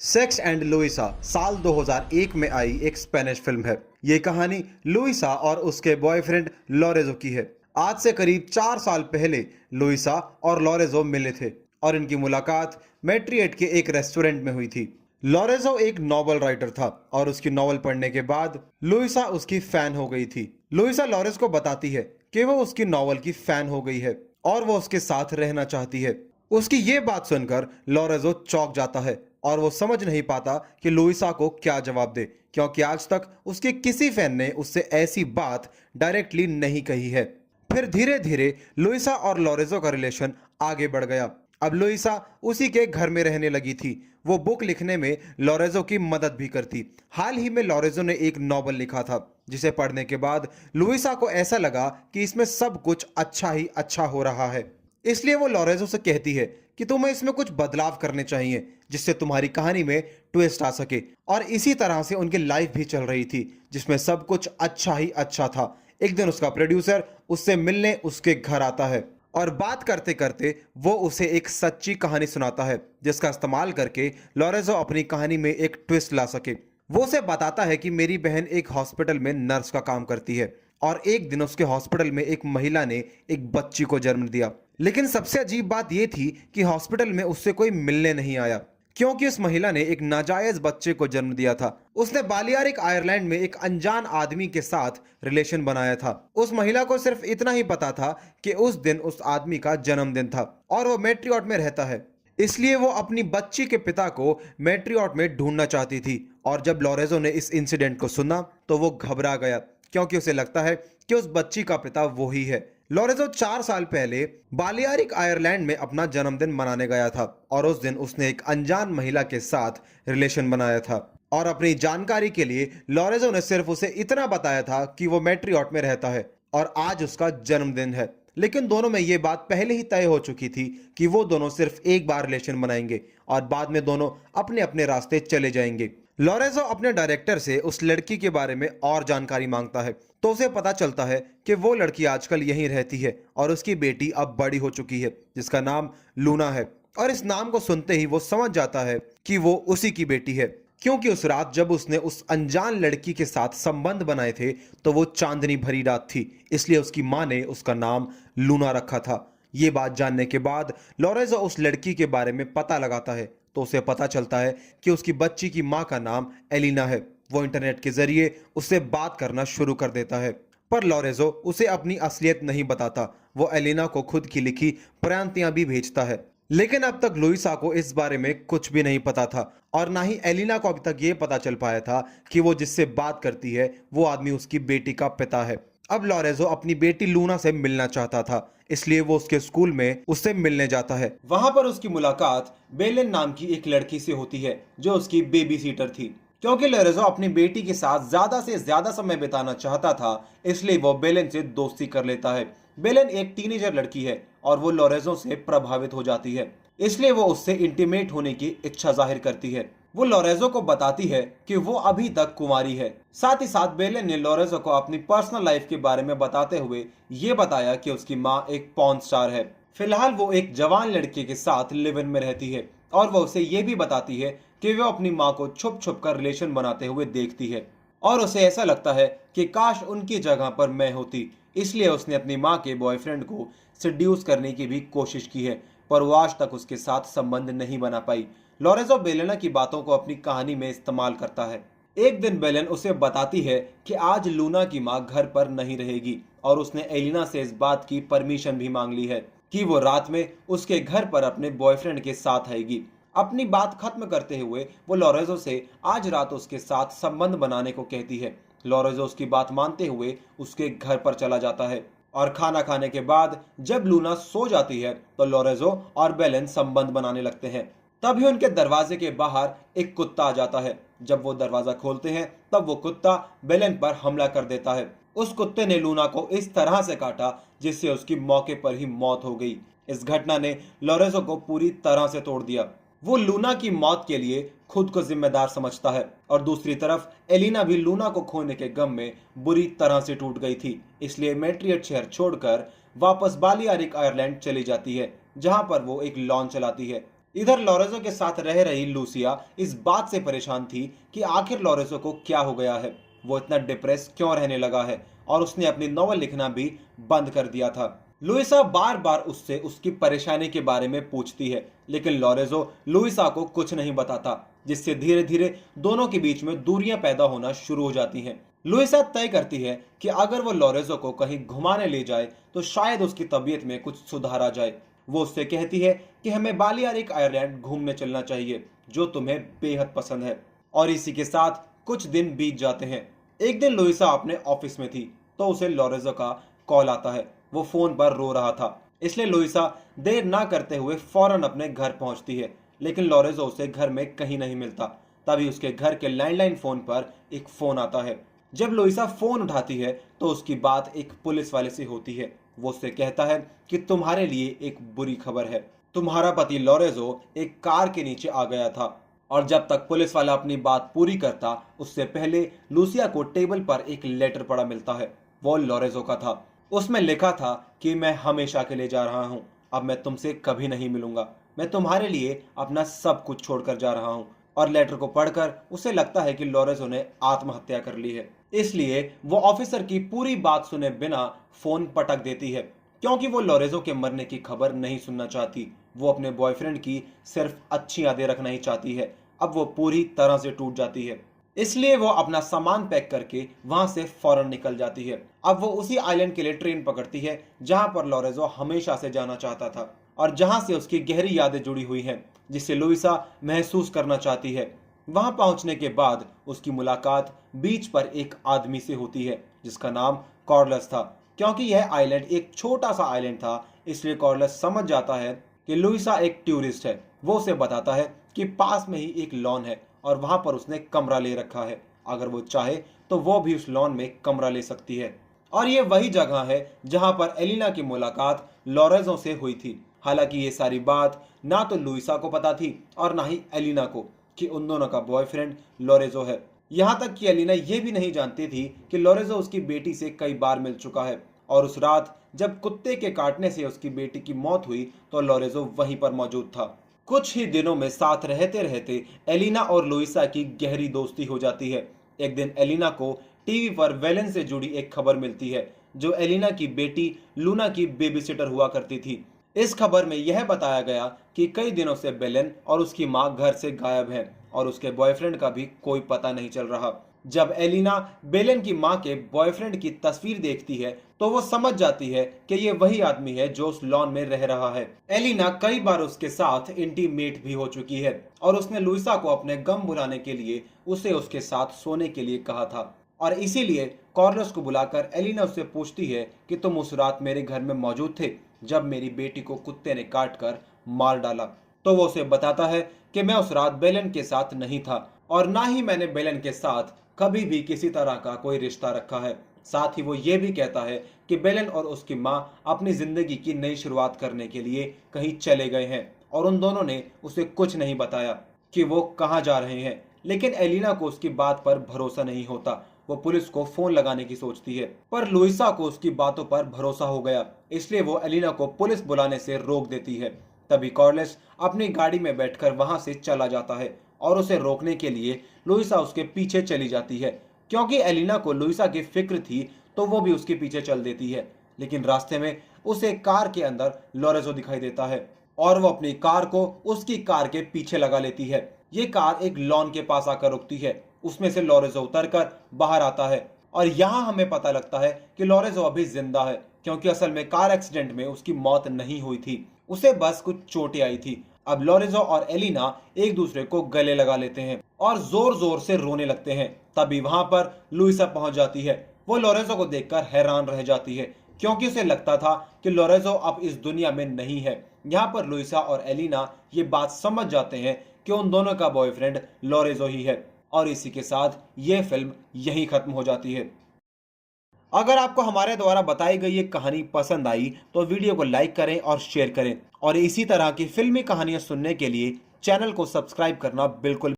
Sex and Luisa साल 2001 में आई एक स्पेनिश फिल्म है। ये कहानी लुइसा और उसके बॉयफ्रेंड लॉरेजो की है। आज से करीब 4 साल पहले लुइसा और लॉरेजो मिले थे और इनकी मुलाकात मैट्रिएट के एक रेस्टोरेंट में हुई थी। लॉरेजो एक नॉवल राइटर था और उसकी नॉवल पढ़ने के बाद लुइसा उसकी फैन हो गई थी। लुइसा लॉरेंस को बताती है कि वो उसकी नॉवल की फैन हो गई है और वो उसके साथ रहना चाहती है। उसकी ये बात सुनकर लॉरेंजो चौंक जाता है और वो समझ नहीं पाता कि लुइसा को क्या जवाब दे, क्योंकि आज तक उसके किसी फैन ने उससे ऐसी बात डायरेक्टली नहीं कही है। फिर धीरे धीरे लुइसा और लॉरेंजो का रिलेशन आगे बढ़ गया। अब लुइसा उसी के घर में रहने लगी थी। वो बुक लिखने में लॉरेंजो की मदद भी करती। हाल ही में लॉरेंजो ने एक नॉवल लिखा था जिसे पढ़ने के बाद लुइसा को ऐसा लगा कि इसमें सब कुछ अच्छा ही अच्छा हो रहा है। इसलिए वो लॉरेंजो से कहती है कि तुम्हें इसमें कुछ बदलाव करने चाहिए जिससे तुम्हारी कहानी में ट्विस्ट आ सके। और इसी तरह से उनकी लाइफ भी चल रही थी जिसमें सब कुछ अच्छा ही अच्छा था। एक दिन उसका प्रोड्यूसर उससे मिलने उसके घर आता है और बात करते करते वो उसे एक सच्ची कहानी सुनाता है जिसका इस्तेमाल करके लॉरेंजो अपनी कहानी में एक ट्विस्ट ला सके। वो उसे बताता है कि मेरी बहन एक हॉस्पिटल में नर्स का काम करती है और एक दिन उसके हॉस्पिटल में एक महिला ने एक बच्ची को जन्म दिया। लेकिन सबसे अजीब बात यह थी कि हॉस्पिटल में उससे कोई मिलने नहीं आया, क्योंकि उस महिला ने एक नाजायज बच्चे को जन्म दिया था। उसने बालियारिक आयरलैंड में एक अनजान आदमी के साथ रिलेशन बनाया था। उस महिला को सिर्फ इतना ही पता था कि उस दिन उस आदमी का जन्मदिन था और वो मैट्रियॉट में रहता है। इसलिए वो अपनी बच्ची के पिता को मैट्रियॉट में ढूंढना चाहती थी। और जब लॉरेंजो ने इस इंसिडेंट को सुना तो वो घबरा गया, क्योंकि उसे लगता है कि उस बच्ची का पिता वो ही है। लॉरेंजो 4 साल पहले बालियारिक आयरलैंड में अपना जन्मदिन मनाने गया था और उस दिन उसने एक अनजान महिला के साथ रिलेशन बनाया था। और अपनी जानकारी के लिए लॉरेंजो ने सिर्फ उसे इतना बताया था कि वो मैट्रियॉट में रहता है और आज उसका जन्मदिन है। लेकिन दोनों में ये बात पहले ही तय हो चुकी थी कि वो दोनों सिर्फ एक बार रिलेशन बनाएंगे और बाद में दोनों अपने अपने रास्ते चले जाएंगे। लॉरेंजो अपने डायरेक्टर से उस लड़की के बारे में और जानकारी मांगता है तो उसे पता चलता है कि वो लड़की आजकल यहीं रहती है और उसकी बेटी अब बड़ी हो चुकी है जिसका नाम लूना है। और इस नाम को सुनते ही वो समझ जाता है कि वो उसी की बेटी है, क्योंकि उस रात जब उसने उस अनजान लड़की के साथ संबंध बनाए थे तो वो चांदनी भरी रात थी, इसलिए उसकी माँ ने उसका नाम लूना रखा था। ये बात जानने के बाद लॉरेंजो उस लड़की के बारे में पता लगाता है तो उसे पता चलता है कि उसकी बच्ची की माँ का नाम एलिना है। वो इंटरनेट के जरिए उससे बात करना शुरू कर देता है, पर लॉरेंजो उसे अपनी असलियत नहीं बताता। वो एलिना को खुद की लिखी प्रयान्तियां भी भेजता है। लेकिन अब तक लुइसा को इस बारे में कुछ भी नहीं पता था और ना ही एलिना को अभी तक ये पता चल पाया था कि वो जिससे बात करती है वो आदमी उसकी बेटी का पिता है। अब लॉरेंजो अपनी बेटी लूना से मिलना चाहता था, इसलिए वो उसके स्कूल में उससे मिलने जाता है। वहां पर उसकी मुलाकात बेलेन नाम की एक लड़की से होती है जो उसकी बेबी सीटर थी। क्योंकि लॉरेंजो अपनी बेटी के साथ ज्यादा से ज्यादा समय बिताना चाहता था, इसलिए वो बेलेन से दोस्ती कर लेता है। बेलेन एक टीनेजर लड़की है और वो लॉरेंजो से प्रभावित हो जाती है, इसलिए वो उससे इंटीमेट होने की इच्छा जाहिर करती है। वो लॉरेंजो को बताती है कि वो अभी तक कुंवारी है। साथ ही साथ बेलेन ने लॉरेंजो को अपनी पर्सनल लाइफ के बारे में बताते हुए ये बताया कि उसकी माँ एक पॉर्न स्टार है। फिलहाल वो एक जवान लड़के के साथ लिव इन में रहती है और वो उसे ये भी बताती है कि वो अपनी माँ को छुप छुप कर रिलेशन बनाते हुए देखती है और उसे ऐसा लगता है कि काश उनकी जगह पर मैं होती। इसलिए उसने अपनी माँ के बॉयफ्रेंड को सेड्यूस करने की भी कोशिश की है, पर वो आज तक उसके साथ संबंध नहीं बना पाई। लॉरेंजो बेलेना की बातों को अपनी कहानी में इस्तेमाल करता है। एक दिन बेलेन उसे बताती है कि आज लूना की माँ घर पर नहीं रहेगी और उसने एलिना से इस बात की परमिशन भी मांग ली है कि वो रात में उसके घर पर अपने बॉयफ्रेंड के साथ आएगी। अपनी बात खत्म करते हुए वो लॉरेंजो से आज रात उसके साथ संबंध बनाने को कहती है। लॉरेंजो उसकी बात मानते हुए उसके घर पर चला जाता है और खाना खाने के बाद जब लूना सो जाती है तो लॉरेंजो और बेलेन संबंध बनाने लगते हैं। तभी उनके दरवाजे के बाहर एक कुत्ता आ जाता है। जब वो दरवाजा खोलते हैं तब वो कुत्ता बेलेन पर हमला कर देता है। उस कुत्ते ने लूना को इस तरह से काटा जिससे उसकी मौके पर ही मौत हो गई। इस घटना ने लॉरेंजो को पूरी तरह से तोड़ दिया। वो लूना की मौत के लिए खुद को जिम्मेदार समझता है और दूसरी तरफ एलिना भी लूना को खोने के गम में बुरी तरह से टूट गई थी। इसलिए मैट्रियट शहर छोड़कर वापस बालियारिक आयरलैंड चली जाती है, जहां पर वो एक लॉन चलाती है। इधर लोरेंजो के साथ रह रही लूसिया इस बात से परेशान थी कि आखिर लोरेंजो को क्या हो गया है, वो इतना डिप्रेस क्यों रहने लगा है, और उसने अपनी नॉवल लिखना भी बंद कर दिया था। लुइसा बार बार उससे उसकी परेशानी के बारे में पूछती है, लेकिन लोरेंजो लुइसा को कुछ नहीं बताता, जिससे धीरे धीरे दोनों के बीच में दूरियां पैदा होना शुरू हो जाती हैं। लुइसा तय करती है कि अगर वो लोरेंजो को कहीं घुमाने ले जाए तो शायद उसकी तबीयत में कुछ सुधार आ जाए। वो उससे कहती है कि हमें बालियारिक आयरलैंड घूमने चलना चाहिए, जो तुम्हें बेहद पसंद है। और इसी के साथ कुछ दिन बीत जाते हैं। एक दिन लुइसा अपने ऑफिस में थी तो उसे लोरेंजो का कॉल आता है। वो फोन पर रो रहा था, इसलिए लुइसा देर ना करते हुए फौरन अपने घर पहुंचती है, लेकिन लोरेंजो उसे घर में कहीं नहीं मिलता। तभी उसके घर के लैंडलाइन फोन पर एक फोन आता है। जब लुइसा फोन उठाती है तो उसकी बात एक पुलिस वाले से होती है। वो उससे कहता है कि तुम्हारे लिए एक बुरी खबर है, तुम्हारा पति लोरेंजो एक कार के नीचे आ गया था। और जब तक पुलिस वाला अपनी बात पूरी करता, उससे पहले लूसिया को टेबल पर एक लेटर पड़ा मिलता है। वो लोरेंजो का था। उसमें लिखा था कि मैं हमेशा के लिए जा रहा हूँ, अब मैं तुमसे कभी नहीं मिलूंगा, मैं तुम्हारे लिए अपना सब कुछ छोड़कर जा रहा हूँ। और लेटर को पढ़कर उसे लगता है कि लोरेंजो ने आत्महत्या कर ली है, इसलिए वो ऑफिसर की पूरी बात सुने बिना फोन पटक देती है, क्योंकि वो लोरेंजो के मरने की खबर नहीं सुनना चाहती। वो अपने बॉयफ्रेंड की सिर्फ अच्छी यादें रखना ही चाहती है। अब वो पूरी तरह से टूट जाती है, इसलिए वो अपना सामान पैक करके वहां से फौरन निकल जाती है। अब वो उसी आइलैंड के लिए ट्रेन पकड़ती है जहां पर लोरेंजो हमेशा से जाना चाहता था और जहां से उसकी गहरी यादें जुड़ी हुई हैं, जिसे लुइसा महसूस करना चाहती है। वहां पहुंचने के बाद उसकी मुलाकात बीच पर एक आदमी से होती है जिसका नाम कॉर्लस था। क्योंकि यह आइलैंड एक छोटा सा आइलैंड था, इसलिए कॉर्लस समझ जाता है कि लुइसा एक टूरिस्ट है। वो उसे बताता है कि पास में ही एक लॉन है और वहां पर उसने कमरा ले रखा है। अगर वो चाहे तो वो भी उस लॉन में कमरा ले सकती है। और ये वही जगह है जहां पर एलिना की मुलाकात लोरेंजो से हुई थी। हालांकि ये सारी बात ना तो लुइसा को पता थी और ना ही एलिना को कि उन दोनों का बॉयफ्रेंड लोरेंजो है। यहाँ तक कि एलिना ये भी नहीं जानती थी कि लोरेंजो उसकी बेटी से कई बार मिल चुका है। और उस रात जब कुत्ते के काटने से उसकी बेटी की मौत हुई तो लोरेंजो वहीं पर मौजूद था। कुछ ही दिनों में साथ रहते रहते एलिना और लुइसा की गहरी दोस्ती हो जाती है। एक दिन एलिना को टीवी पर वेलेन से जुड़ी एक खबर मिलती है, जो एलिना की बेटी लूना की बेबीसिटर हुआ करती थी। इस खबर में यह बताया गया कि कई दिनों से बेलेन और उसकी मां घर से गायब हैं और उसके बॉयफ्रेंड का भी कोई पता नहीं चल रहा। जब एलिना बेलेन की मां के बॉयफ्रेंड की तस्वीर देखती है तो वो समझ जाती है कि ये वही आदमी है जो उस लॉन में रह रहा है। एलिना कई बार उसके साथ इंटीमेट भी हो चुकी है और उसने लुइसा को अपने गम भुलाने के लिए उसे उसके साथ सोने के लिए कहा था। और इसीलिए कॉर्लस को बुलाकर एलिना उससे पूछती है कि तुम उस रात मेरे घर में मौजूद थे जब मेरी बेटी को कुत्ते ने काट कर मार डाला। तो वो उसे बताता है कि मैं उस रात बेलेन के साथ नहीं था और ना ही मैंने बेलेन के साथ कभी भी किसी तरह का कोई रिश्ता रखा है। साथ ही वो ये भी कहता है कि बेलेन और उसकी माँ अपनी जिंदगी की नई शुरुआत करने के लिए कहीं चले गए हैं और उन दोनों ने उसे कुछ नहीं बताया कि वो कहाँ जा रहे हैं। लेकिन एलिना को उसकी बात पर भरोसा नहीं होता। वो पुलिस को फोन लगाने की सोचती है, पर लुइसा को उसकी बातों पर भरोसा हो गया, इसलिए वो एलिना को पुलिस बुलाने से रोक देती है। तभी कॉर्लिस अपनी गाड़ी में बैठकर वहां से चला जाता है और उसे रोकने के लिए लुइसा उसके पीछे चली जाती है। क्योंकि एलिना को लुइसा की फिक्र थी तो वो भी उसके पीछे चल देती है। लेकिन रास्ते में उसे कार के अंदर लोरेंजो दिखाई देता है और वो अपनी कार को उसकी कार के पीछे लगा लेती है। ये कार एक लॉन के पास आकर रुकती है। उसमें से लोरेंजो उतरकर बाहर आता है और यहाँ हमें पता लगता है कि लोरेंजो अभी जिंदा है, क्योंकि असल में कार एक्सीडेंट में उसकी मौत नहीं हुई थी, उसे बस कुछ चोटें आई थी। अब लोरेंजो और एलिना एक दूसरे को गले लगा लेते हैं और जोर जोर से रोने लगते हैं। तभी वहां पर लुइसा पहुंच जाती है। वो लोरेंजो को देखकर हैरान रह जाती है, क्योंकि उसे लगता था कि लोरेंजो अब इस दुनिया में नहीं है। यहाँ पर लुइसा और एलिना ये बात समझ जाते हैं कि उन दोनों का बॉयफ्रेंड लोरेंजो ही है। और इसी के साथ ये फिल्म यहीं खत्म हो जाती है। अगर आपको हमारे द्वारा बताई गई ये कहानी पसंद आई तो वीडियो को लाइक करें और शेयर करें, और इसी तरह की फिल्मी कहानियां सुनने के लिए चैनल को सब्सक्राइब करना बिल्कुल